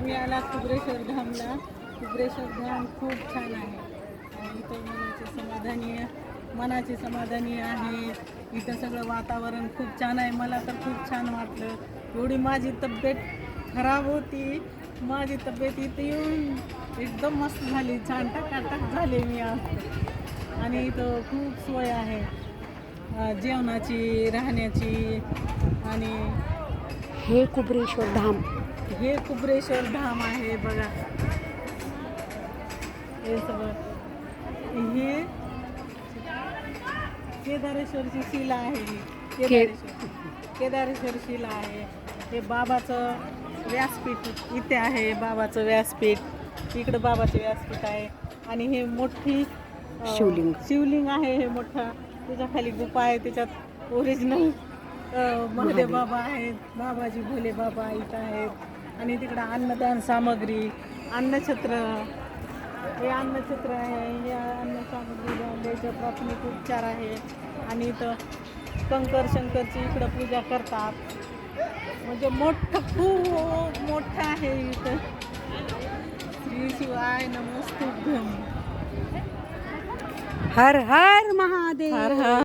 आम्ही आला कुबरेश्वर धामला. कुबरेश्वर धाम खूप छान आहे आणि इथं मनाची समाधानी आहे. इथं सगळं वातावरण खूप छान आहे. मला तर खूप छान वाटलं. एवढी माझी तब्येत खराब होती, माझी तब्येत इथे येऊन एकदम मस्त झाली, छान टकाटक झाले मी आज. आणि इथं खूप सोय आहे जेवणाची, राहण्याची. आणि हे कुबरेश्वर धाम, हे कुबरेश्वर धाम आहे बघा. हे सगळं हे केदारेश्वरची शिला आहे. केदारेश्वर शिला आहे. हे बाबाचं व्यासपीठ इथे आहे. बाबाचं व्यासपीठ इकडं बाबाचं व्यासपीठ आहे. आणि हे मोठी शिवलिंग आहे. हे मोठा त्याच्या खाली गुफा आहे. त्याच्यात ओरिजिनल महादेव बाबा आहेत. बाबाजी भोले बाबा इथं आहेत. आणि तिकडं अन्नदान सामग्री, अन्नछत्र, हे अन्नछत्र आहे. या अन्न सामग्री द्यायचं प्राथमिक उपचार आहे. आणि इथं शंकरची इकडं पूजा करतात. म्हणजे खूप मोठं आहे इथं. श्री शिवाय नमोस्तुभ्यं. हर हर महादेव. हर हर